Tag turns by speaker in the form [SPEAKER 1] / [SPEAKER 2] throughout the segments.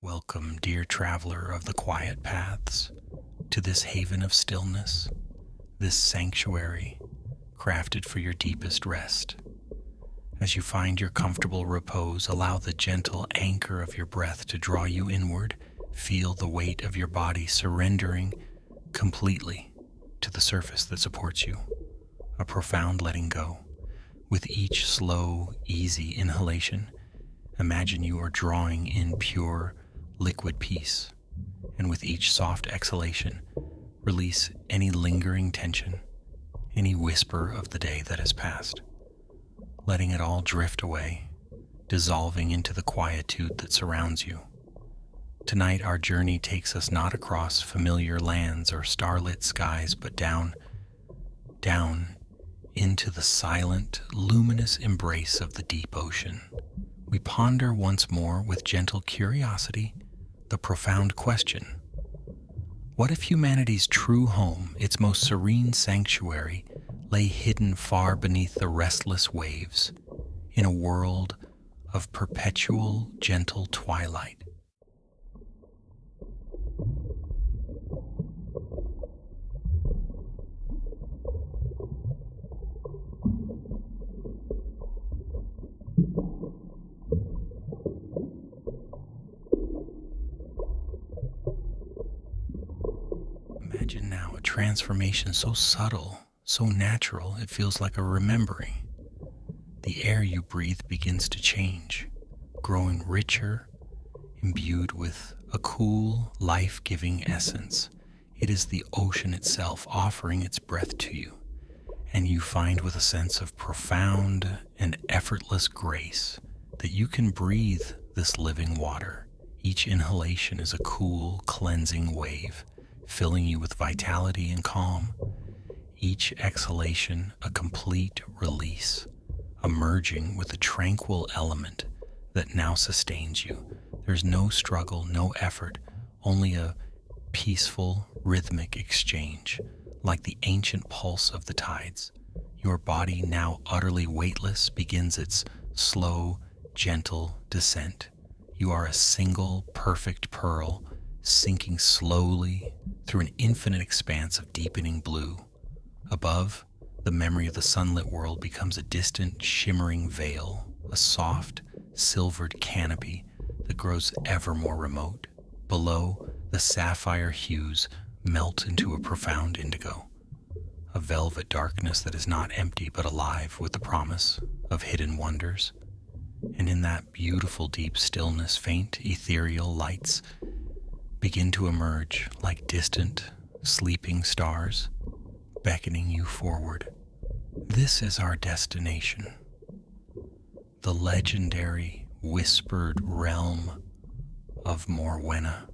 [SPEAKER 1] Welcome, dear traveler of the quiet paths, to this haven of stillness, this sanctuary crafted for your deepest rest. As you find your comfortable repose, allow the gentle anchor of your breath to draw you inward. Feel the weight of your body surrendering completely to the surface that supports you. A profound letting go. With each slow, easy inhalation, imagine you are drawing in pure, liquid peace. And with each soft exhalation, release any lingering tension, any whisper of the day that has passed, letting it all drift away, dissolving into the quietude that surrounds you. Tonight, our journey takes us not across familiar lands or starlit skies, but down into the silent, luminous embrace of the deep ocean. We ponder once more with gentle curiosity the profound question: what if humanity's true home, its most serene sanctuary, lay hidden far beneath the restless waves, in a world of perpetual, gentle twilight? Imagine now a transformation so subtle, so natural, it feels like a remembering. The air you breathe begins to change, growing richer, imbued with a cool, life-giving essence. It is the ocean itself offering its breath to you, and you find with a sense of profound and effortless grace that you can breathe this living water. Each inhalation is a cool, cleansing wave, filling you with vitality and calm. Each exhalation a complete release, emerging with a tranquil element that now sustains you. There's no struggle, no effort, only a peaceful, rhythmic exchange, like the ancient pulse of the tides. Your body, now utterly weightless, begins its slow, gentle descent. You are a single, perfect pearl, sinking slowly through an infinite expanse of deepening blue. Above, the memory of the sunlit world becomes a distant, shimmering veil, a soft, silvered canopy that grows ever more remote. Below, the sapphire hues melt into a profound indigo, a velvet darkness that is not empty but alive with the promise of hidden wonders. And in that beautiful deep stillness, faint, ethereal lights begin to emerge like distant, sleeping stars, beckoning you forward. This is our destination, the legendary whispered realm of Morwenna.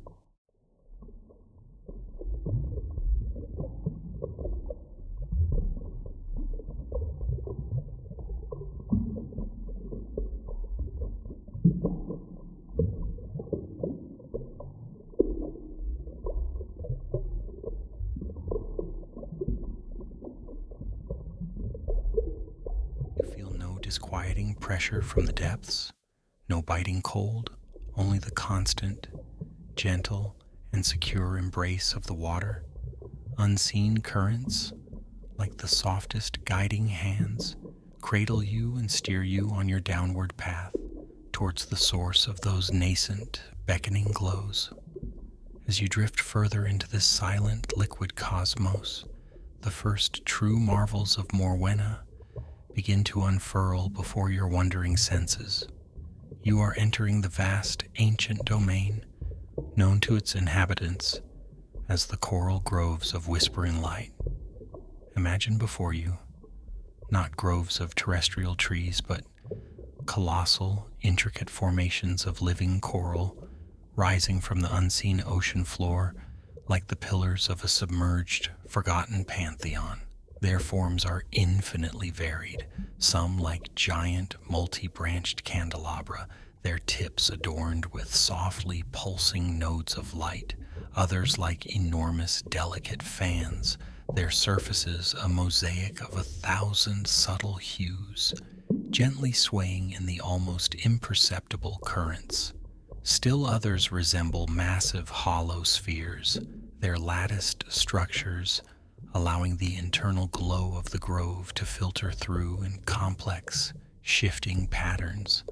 [SPEAKER 1] You feel no disquieting pressure from the depths, no biting cold, only the constant, gentle, and secure embrace of the water. Unseen currents, like the softest guiding hands, cradle you and steer you on your downward path towards the source of those nascent, beckoning glows. As you drift further into this silent, liquid cosmos, the first true marvels of Morwenna begin to unfurl before your wondering senses. You are entering the vast, ancient domain, known to its inhabitants as the coral groves of whispering light. Imagine before you, not groves of terrestrial trees, but colossal, intricate formations of living coral rising from the unseen ocean floor like the pillars of a submerged, forgotten pantheon. Their forms are infinitely varied, some like giant, multi-branched candelabra, their tips adorned with softly pulsing nodes of light, others like enormous, delicate fans, their surfaces a mosaic of 1,000 subtle hues, gently swaying in the almost imperceptible currents. Still others resemble massive hollow spheres, their latticed structures allowing the internal glow of the grove to filter through in complex, shifting patterns.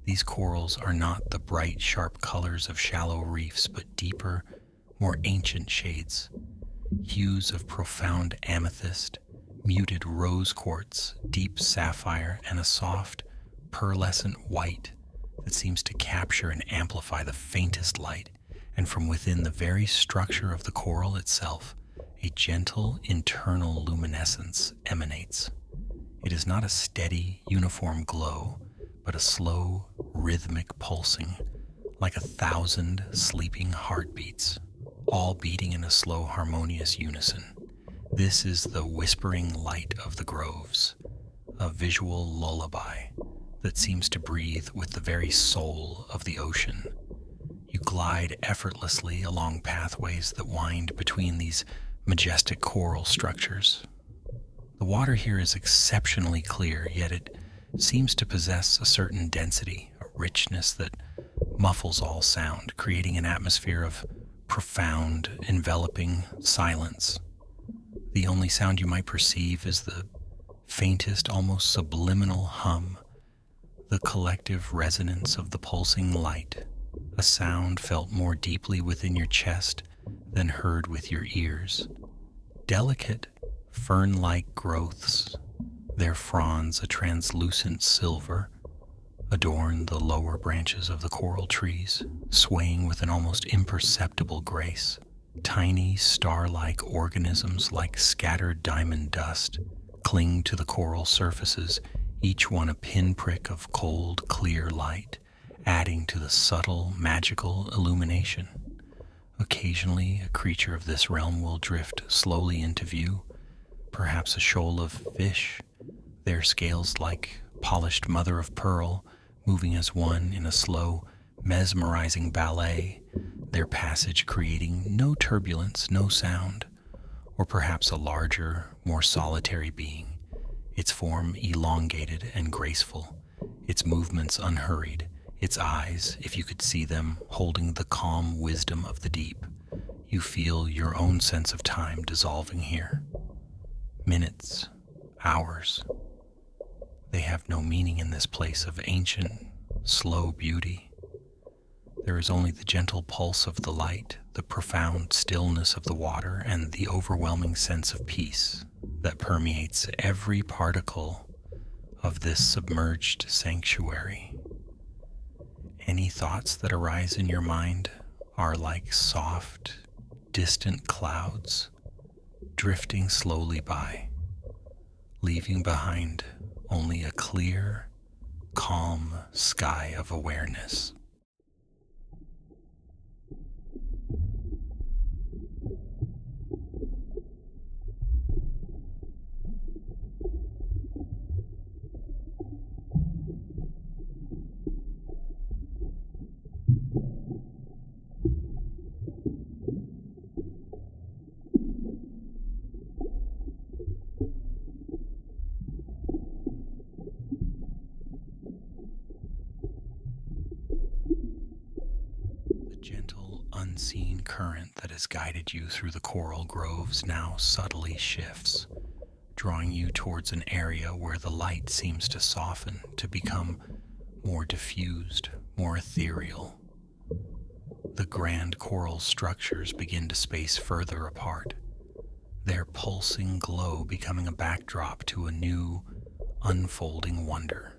[SPEAKER 1] These corals are not the bright, sharp colors of shallow reefs, but deeper, more ancient shades, hues of profound amethyst, muted rose quartz, deep sapphire, and a soft, pearlescent white that seems to capture and amplify the faintest light. And from within the very structure of the coral itself, a gentle internal luminescence emanates. It is not a steady, uniform glow, but a slow, rhythmic pulsing, like 1,000 sleeping heartbeats, all beating in a slow, harmonious unison. This is the whispering light of the groves, a visual lullaby that seems to breathe with the very soul of the ocean. You glide effortlessly along pathways that wind between these majestic coral structures. The water here is exceptionally clear, yet it seems to possess a certain density, a richness that muffles all sound, creating an atmosphere of profound, enveloping silence. The only sound you might perceive is the faintest, almost subliminal hum, the collective resonance of the pulsing light, a sound felt more deeply within your chest than heard with your ears. Delicate, fern-like growths, their fronds a translucent silver, adorn the lower branches of the coral trees, swaying with an almost imperceptible grace. Tiny, star-like organisms like scattered diamond dust cling to the coral surfaces, each one a pinprick of cold, clear light, adding to the subtle, magical illumination. Occasionally, a creature of this realm will drift slowly into view, perhaps a shoal of fish, their scales like polished mother of pearl, moving as one in a slow, mesmerizing ballet, their passage creating no turbulence, no sound. Or perhaps a larger, more solitary being, its form elongated and graceful, its movements unhurried, its eyes, if you could see them, holding the calm wisdom of the deep. You feel your own sense of time dissolving here. Minutes, hours, they have no meaning in this place of ancient, slow beauty. There is only the gentle pulse of the light, the profound stillness of the water, and the overwhelming sense of peace that permeates every particle of this submerged sanctuary. Any thoughts that arise in your mind are like soft, distant clouds drifting slowly by, leaving behind only a clear, calm sky of awareness. Gentle, unseen current that has guided you through the coral groves now subtly shifts, drawing you towards an area where the light seems to soften, to become more diffused, more ethereal. The grand coral structures begin to space further apart, their pulsing glow becoming a backdrop to a new, unfolding wonder.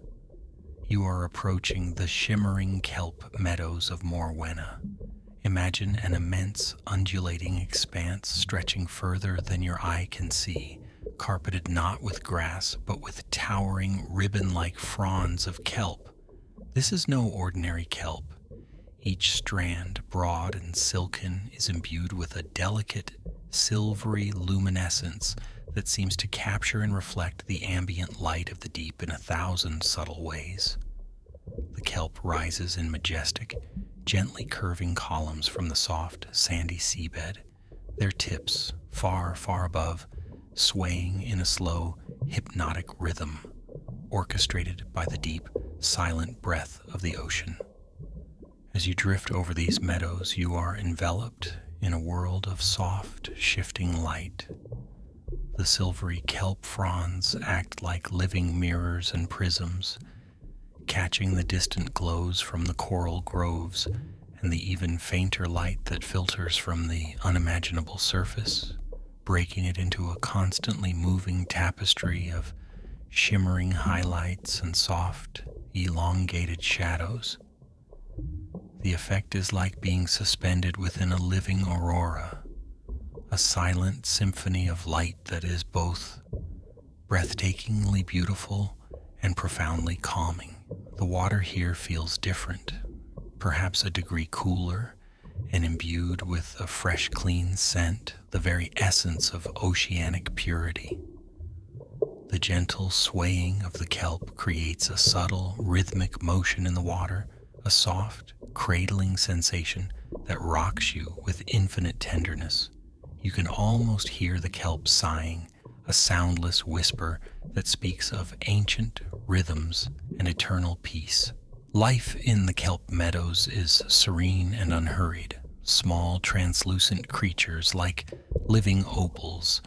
[SPEAKER 1] You are approaching the shimmering kelp meadows of Morwenna. Imagine an immense undulating expanse stretching further than your eye can see, carpeted not with grass, but with towering ribbon-like fronds of kelp. This is no ordinary kelp. Each strand, broad and silken, is imbued with a delicate, silvery luminescence that seems to capture and reflect the ambient light of the deep in 1,000 subtle ways. The kelp rises in majestic, gently curving columns from the soft, sandy seabed, their tips, far, far above, swaying in a slow, hypnotic rhythm, orchestrated by the deep, silent breath of the ocean. As you drift over these meadows, you are enveloped in a world of soft, shifting light. The silvery kelp fronds act like living mirrors and prisms, catching the distant glows from the coral groves and the even fainter light that filters from the unimaginable surface, breaking it into a constantly moving tapestry of shimmering highlights and soft, elongated shadows. The effect is like being suspended within a living aurora, a silent symphony of light that is both breathtakingly beautiful and profoundly calming. The water here feels different, perhaps a degree cooler, and imbued with a fresh, clean scent, the very essence of oceanic purity. The gentle swaying of the kelp creates a subtle, rhythmic motion in the water, a soft, cradling sensation that rocks you with infinite tenderness. You can almost hear the kelp sighing, a soundless whisper that speaks of ancient rhythms and eternal peace. Life in the kelp meadows is serene and unhurried. Small, translucent creatures like living opals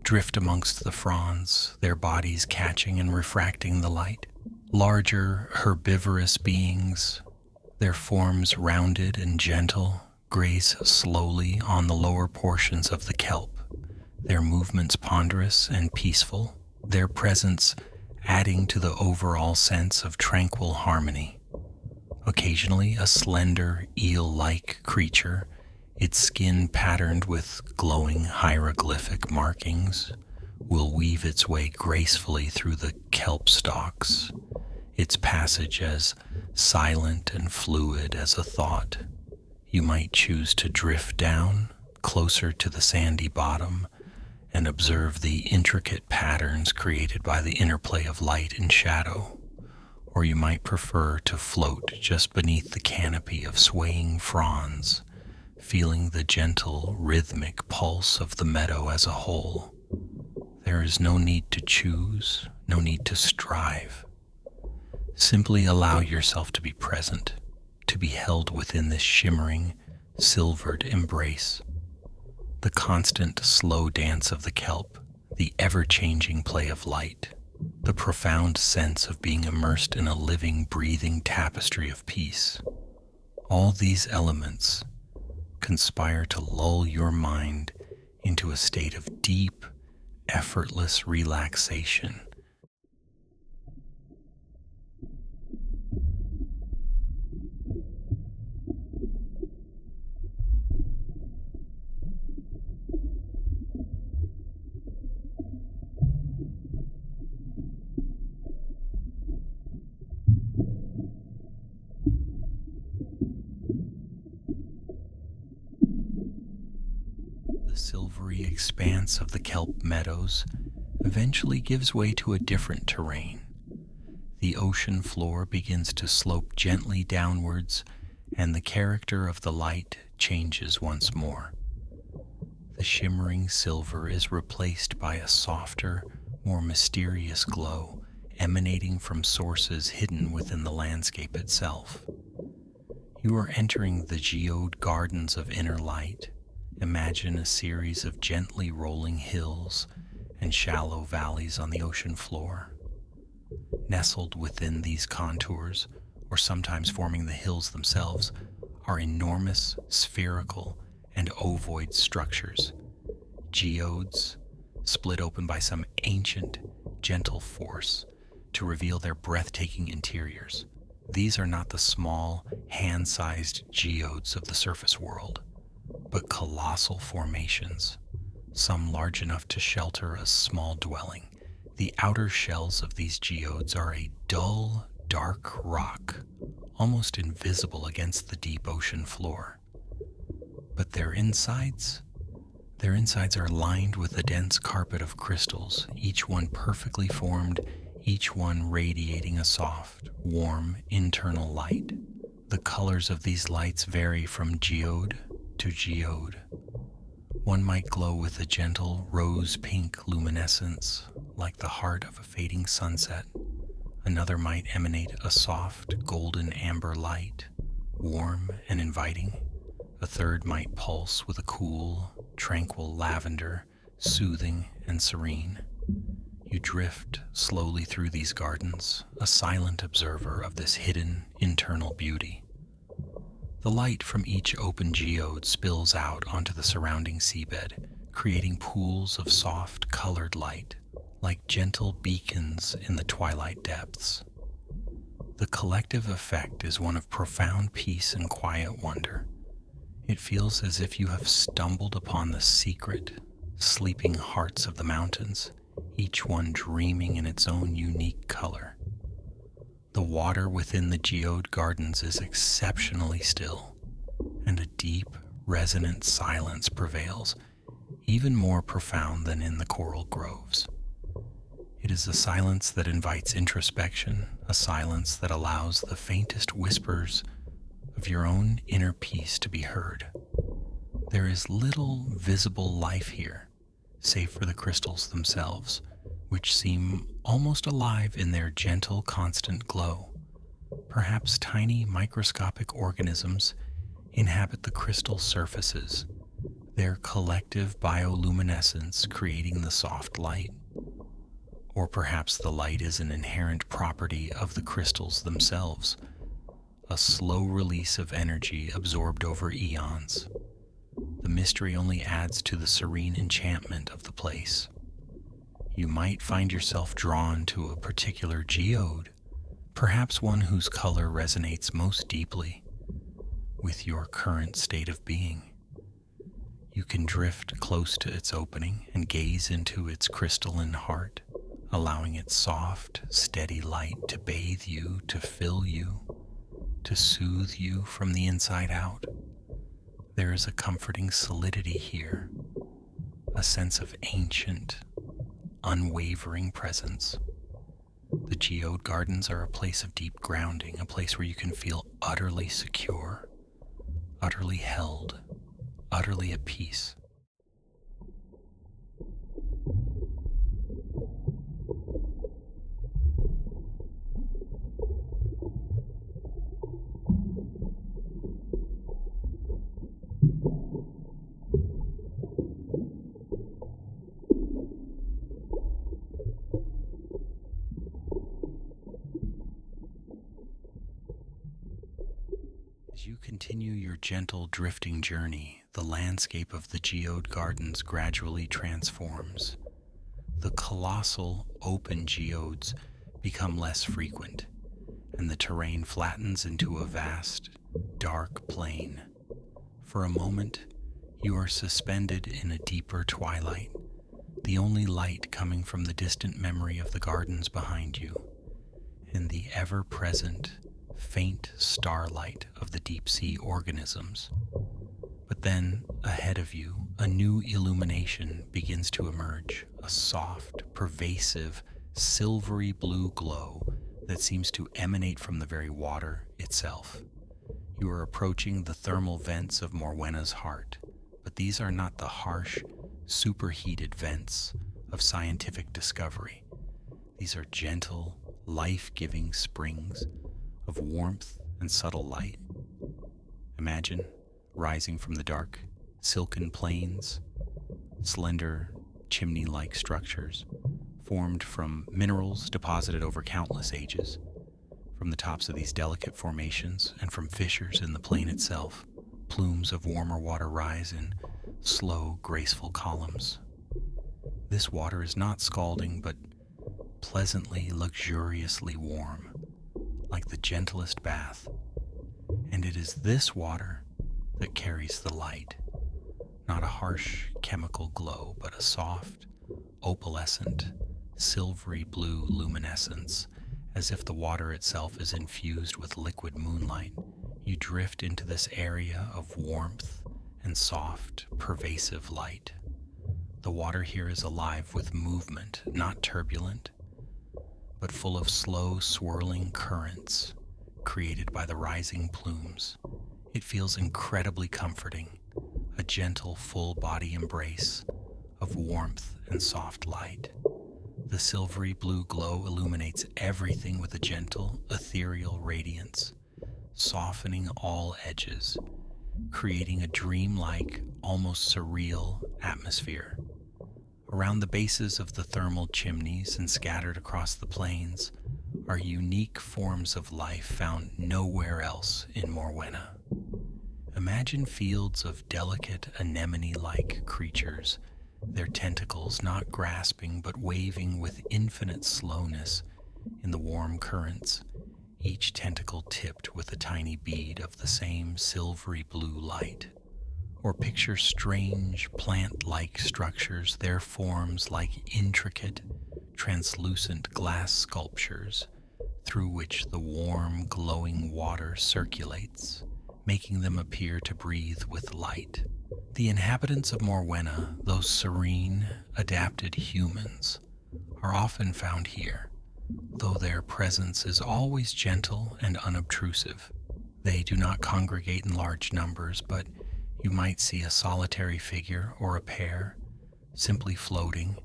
[SPEAKER 1] drift amongst the fronds, their bodies catching and refracting the light. Larger, herbivorous beings, their forms rounded and gentle, graze slowly on the lower portions of the kelp, their movements ponderous and peaceful, their presence adding to the overall sense of tranquil harmony. Occasionally, a slender, eel-like creature, its skin patterned with glowing hieroglyphic markings, will weave its way gracefully through the kelp stalks, its passage as silent and fluid as a thought. You might choose to drift down, closer to the sandy bottom, and observe the intricate patterns created by the interplay of light and shadow. Or you might prefer to float just beneath the canopy of swaying fronds, feeling the gentle, rhythmic pulse of the meadow as a whole. There is no need to choose, no need to strive. Simply allow yourself to be present, to be held within this shimmering, silvered embrace. The constant, slow dance of the kelp, the ever-changing play of light, the profound sense of being immersed in a living, breathing tapestry of peace. All these elements conspire to lull your mind into a state of deep, effortless relaxation. The silvery expanse of the kelp meadows eventually gives way to a different terrain. The ocean floor begins to slope gently downwards, and the character of the light changes once more. The shimmering silver is replaced by a softer, more mysterious glow emanating from sources hidden within the landscape itself. You are entering the geode gardens of inner light. Imagine a series of gently rolling hills and shallow valleys on the ocean floor. Nestled within these contours, or sometimes forming the hills themselves, are enormous, spherical, and ovoid structures, geodes, split open by some ancient, gentle force to reveal their breathtaking interiors. These are not the small, hand-sized geodes of the surface world, but colossal formations, some large enough to shelter a small dwelling. The outer shells of these geodes are a dull, dark rock, almost invisible against the deep ocean floor. But their insides are lined with a dense carpet of crystals, each one perfectly formed, each one radiating a soft, warm, internal light. The colors of these lights vary from geode to geode. One might glow with a gentle rose-pink luminescence, like the heart of a fading sunset. Another might emanate a soft, golden amber light, warm and inviting. A third might pulse with a cool, tranquil lavender, soothing and serene. You drift slowly through these gardens, a silent observer of this hidden internal beauty. The light from each open geode spills out onto the surrounding seabed, creating pools of soft, colored light, like gentle beacons in the twilight depths. The collective effect is one of profound peace and quiet wonder. It feels as if you have stumbled upon the secret, sleeping hearts of the mountains, each one dreaming in its own unique color. The water within the geode gardens is exceptionally still, and a deep, resonant silence prevails, even more profound than in the coral groves. It is a silence that invites introspection, a silence that allows the faintest whispers of your own inner peace to be heard. There is little visible life here, save for the crystals themselves, which seem almost alive in their gentle, constant glow. Perhaps tiny microscopic organisms inhabit the crystal surfaces, their collective bioluminescence creating the soft light. Or perhaps the light is an inherent property of the crystals themselves, a slow release of energy absorbed over eons. The mystery only adds to the serene enchantment of the place. You might find yourself drawn to a particular geode, perhaps one whose color resonates most deeply with your current state of being. You can drift close to its opening and gaze into its crystalline heart, allowing its soft, steady light to bathe you, to fill you, to soothe you from the inside out. There is a comforting solidity here, a sense of ancient, unwavering presence. The geode gardens are a place of deep grounding, a place where you can feel utterly secure, utterly held, utterly at peace. As you continue your gentle drifting journey, the landscape of the geode gardens gradually transforms. The colossal open geodes become less frequent, and the terrain flattens into a vast, dark plain. For a moment, you are suspended in a deeper twilight, the only light coming from the distant memory of the gardens behind you, and the ever-present, faint starlight of the deep-sea organisms. But then, ahead of you, a new illumination begins to emerge, a soft, pervasive, silvery blue glow that seems to emanate from the very water itself. You are approaching the thermal vents of Morwenna's heart, but these are not the harsh, superheated vents of scientific discovery. These are gentle, life-giving springs of warmth and subtle light. Imagine rising from the dark, silken plains, slender, chimney-like structures formed from minerals deposited over countless ages. From the tops of these delicate formations and from fissures in the plain itself, plumes of warmer water rise in slow, graceful columns. This water is not scalding, but pleasantly, luxuriously warm, like the gentlest bath. And it is this water that carries the light, not a harsh chemical glow, but a soft, opalescent, silvery blue luminescence, as if the water itself is infused with liquid moonlight. You drift into this area of warmth and soft, pervasive light. The water here is alive with movement, not turbulent, but full of slow, swirling currents created by the rising plumes. It feels incredibly comforting, a gentle, full-body embrace of warmth and soft light. The silvery blue glow illuminates everything with a gentle, ethereal radiance, softening all edges, creating a dreamlike, almost surreal atmosphere. Around the bases of the thermal chimneys and scattered across the plains are unique forms of life found nowhere else in Morwenna. Imagine fields of delicate anemone-like creatures, their tentacles not grasping but waving with infinite slowness in the warm currents, each tentacle tipped with a tiny bead of the same silvery blue light. Or picture strange plant-like structures, their forms like intricate, translucent glass sculptures through which the warm, glowing water circulates, making them appear to breathe with light. The inhabitants of Morwenna, those serene, adapted humans, are often found here, though their presence is always gentle and unobtrusive. They do not congregate in large numbers, but you might see a solitary figure or a pair, simply floating,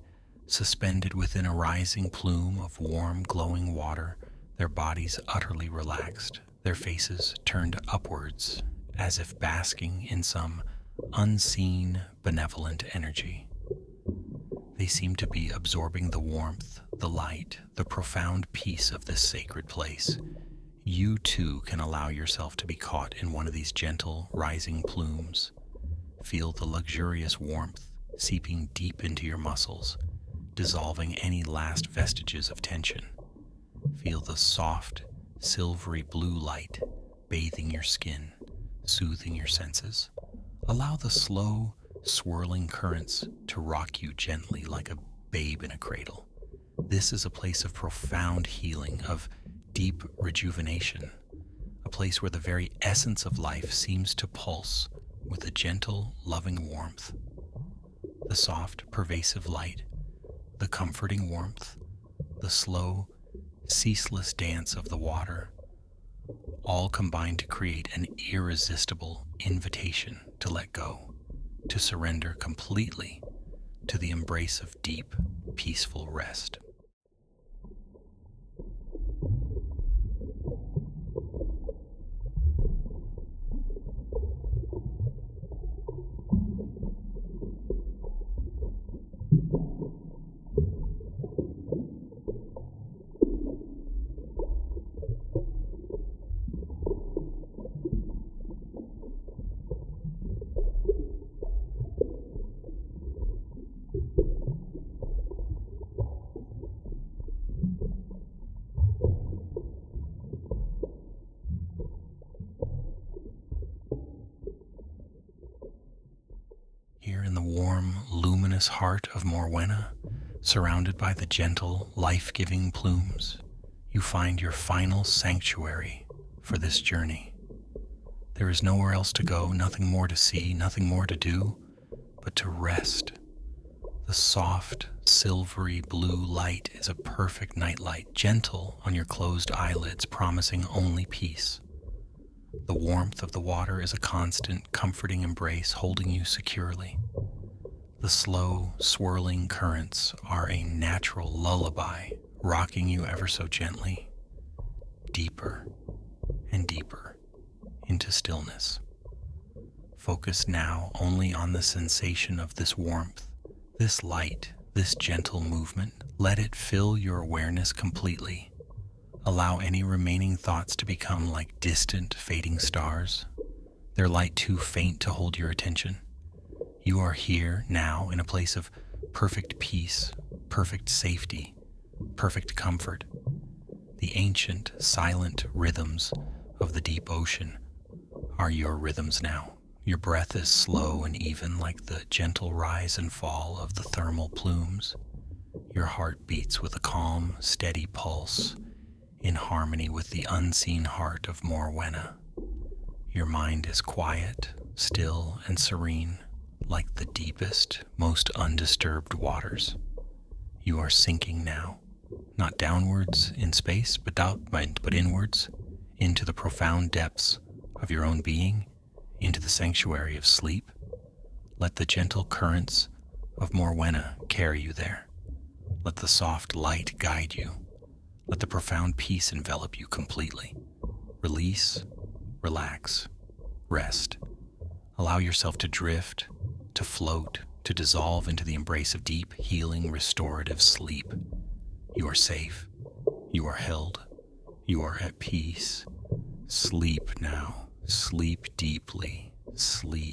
[SPEAKER 1] suspended within a rising plume of warm, glowing water, their bodies utterly relaxed, their faces turned upwards, as if basking in some unseen, benevolent energy. They seem to be absorbing the warmth, the light, the profound peace of this sacred place. You too can allow yourself to be caught in one of these gentle, rising plumes. Feel the luxurious warmth seeping deep into your muscles, dissolving any last vestiges of tension. Feel the soft, silvery blue light bathing your skin, soothing your senses. Allow the slow, swirling currents to rock you gently like a babe in a cradle. This is a place of profound healing, of deep rejuvenation, a place where the very essence of life seems to pulse with a gentle, loving warmth. The soft, pervasive light, the comforting warmth, the slow, ceaseless dance of the water, all combine to create an irresistible invitation to let go, to surrender completely to the embrace of deep, peaceful rest. Here in the warm, luminous heart of Morwenna, surrounded by the gentle, life-giving plumes, you find your final sanctuary for this journey. There is nowhere else to go, nothing more to see, nothing more to do, but to rest. The soft, silvery blue light is a perfect nightlight, gentle on your closed eyelids, promising only peace. The warmth of the water is a constant, comforting embrace, holding you securely. The slow, swirling currents are a natural lullaby, rocking you ever so gently, deeper and deeper into stillness. Focus now only on the sensation of this warmth, this light, this gentle movement. Let it fill your awareness completely. Allow any remaining thoughts to become like distant, fading stars, their light too faint to hold your attention. You are here now in a place of perfect peace, perfect safety, perfect comfort. The ancient, silent rhythms of the deep ocean are your rhythms now. Your breath is slow and even, like the gentle rise and fall of the thermal plumes. Your heart beats with a calm, steady pulse, in harmony with the unseen heart of Morwenna. Your mind is quiet, still, and serene, like the deepest, most undisturbed waters. You are sinking now, not downwards in space, but inwards, into the profound depths of your own being, into the sanctuary of sleep. Let the gentle currents of Morwenna carry you there. Let the soft light guide you. Let the profound peace envelop you completely. Release, Relax. Rest. Allow yourself to drift, to float, to dissolve into the embrace of deep, healing, restorative sleep. You are safe. You are held. You are at peace. Sleep now. Sleep deeply. Sleep.